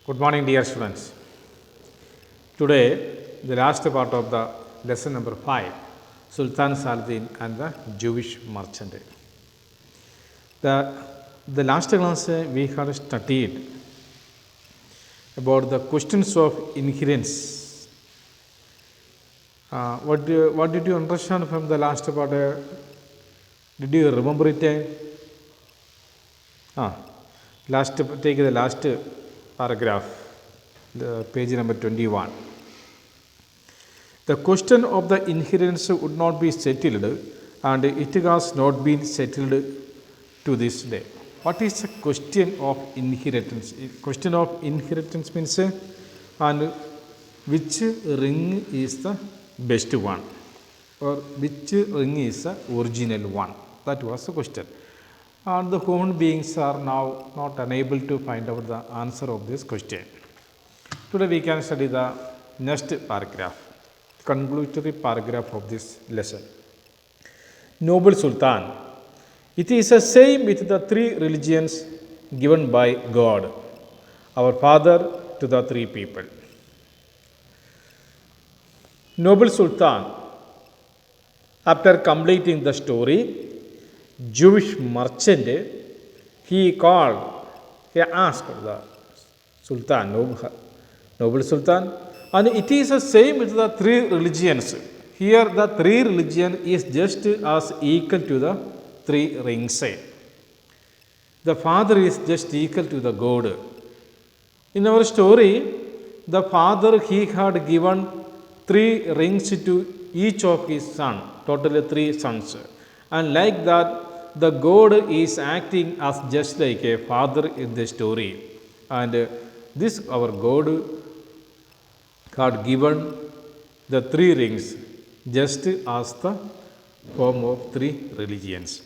Good morning, dear students. Today, the last part of the lesson number 5, Sultan Saladin and the Jewish merchant. The last class we had studied about the questions of inheritance. What did you understand from the last part? Did you remember it? Take the last paragraph, the page number 21. The question of the inheritance would not be settled, and it has not been settled to this day. What is the question of inheritance? Question of inheritance means, and which ring is the best one, or which ring is the original one? That was the question. And the human beings are now not unable to find out the answer of this question. Today we can study the next paragraph, conclusory paragraph of this lesson. Noble Sultan, it is the same with the three religions given by God, our Father, to the three people. Noble Sultan, after completing the story, Jewish merchant, he asked the Sultan, noble Sultan, and it is the same with the three religions. Here the three religion is just as equal to the three rings. The Father is just equal to the God. In our story, the Father, he had given three rings to each of his sons, totally three sons. And like that, the God is acting as just like a father in the story. And this our God had given the three rings just as the form of three religions.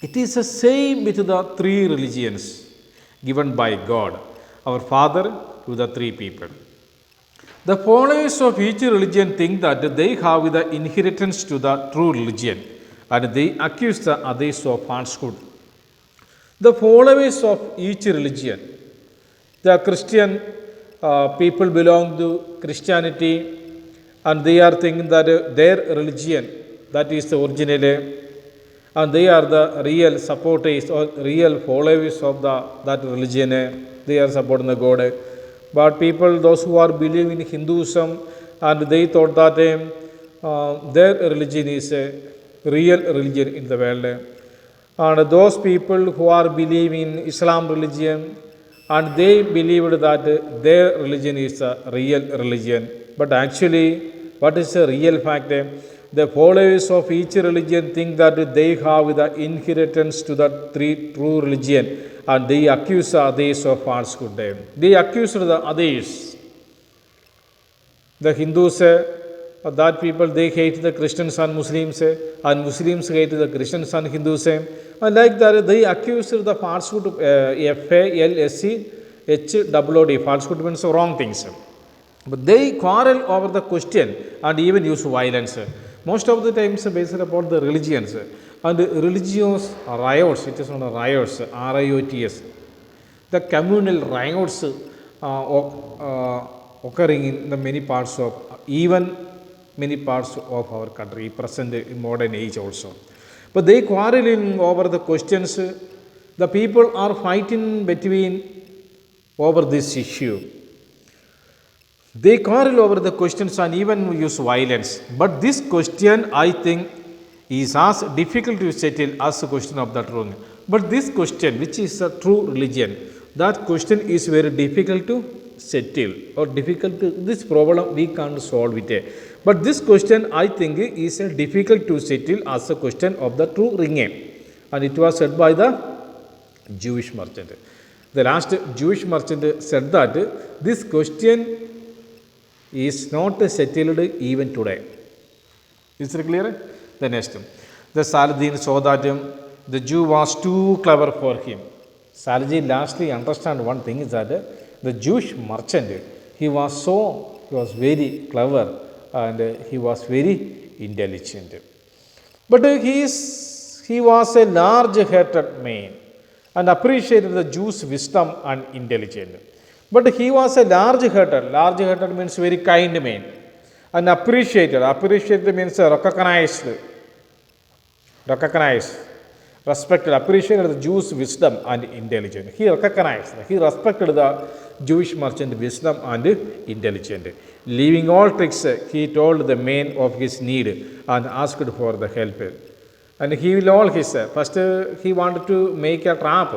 It is the same with the three religions given by God, our Father, to the three people. The followers of each religion think that they have the inheritance to the true religion, and they accuse the others of falsehood. The followers of each religion, the Christian people belong to Christianity, and they are thinking that their religion, that is the original, and they are the real supporters or real followers of that religion. They are supporting the God. But people, those who are believing in Hinduism, and they thought that their religion is a real religion in the world. And those people who are believing in Islam religion, and they believed that their religion is a real religion. But actually, what is the real fact? The followers of each religion think that they have the inheritance to the three true religion, and they accuse others of falsehood. They accuse the others. The Hindus, that people, they hate the Christians and Muslims, and Muslims hate the Christians and Hindus. And like that, they accuse the falsehood, falsehood. Falsehood means wrong things. But they quarrel over the question and even use violence. Most of the times based upon the religions. And religious riots, it is known as riots, RIOTS. The communal riots occurring in the many parts of, even many parts of our country, present in modern age also. But they quarreling over the questions. The people are fighting between over this issue. They quarrel over the questions and even use violence. But this question, I think, is as difficult to settle as the question of the true. But this question, which is a true religion, that question is very difficult to settle, or difficult to, this problem we can't solve it. But this question, I think, is difficult to settle as a question of the true ring. And it was said by the Jewish merchant. The last Jewish merchant said that this question is not settled even today. Is it clear? The next. The Saladin saw that the Jew was too clever for him. Saladin lastly understand one thing is that the Jewish merchant, he was very clever, and he was very intelligent. But he was a large-hearted man and appreciated the Jews' wisdom and intelligence. But he was a large-hearted. Large-hearted means very kind man. And appreciated. Appreciated means recognized. Recognized. Respected, appreciated the Jews' wisdom and intelligence. He recognized, he respected the Jewish merchant wisdom and intelligence. Leaving all tricks, he told the man of his need and asked for the help. And he will all his, first he wanted to make a trap.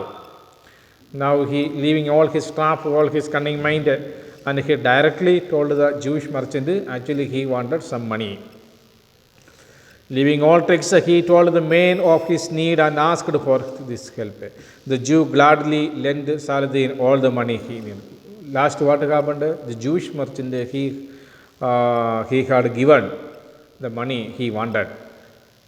Now he leaving all his trap, all his cunning mind, and he directly told the Jewish merchant, actually he wanted some money. Leaving all tricks, he told the man of his need and asked for this help. The Jew gladly lent Saladin all the money he needed. Last what happened? The Jewish merchant, he had given the money he wanted.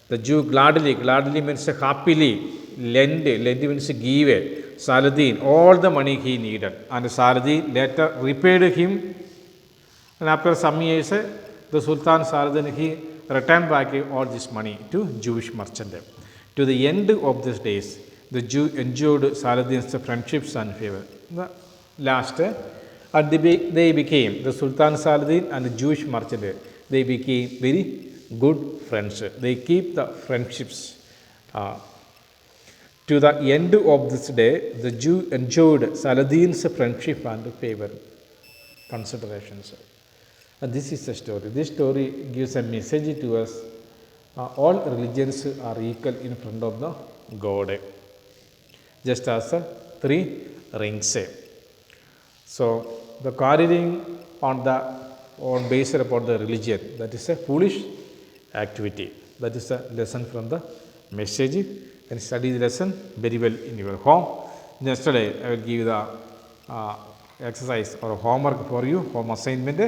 The Jew gladly means happily, lend means give Saladin all the money he needed. And Saladin later repaid him. And after some years, the Sultan Saladin, he returned back all this money to Jewish merchant. To the end of these days, the Jew enjoyed Saladin's friendships and favor. The last, and they became, the Sultan Saladin and the Jewish merchant, they became very good friends. They keep the friendships. To the end of this day, the Jew enjoyed Saladin's friendship and favor. Considerations. And this is the story. This story gives a message to us. All religions are equal in front of the God, just as the three rings. So the quarreling on based upon the religion, that is a foolish activity. That is a lesson from the message. And study the lesson very well in your home. Yesterday I will give the exercise or homework for you, home assignment.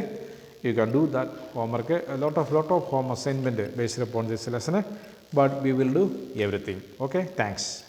You can do that homework, a lot of home assignment based upon this lesson, but we will do everything. Okay, thanks.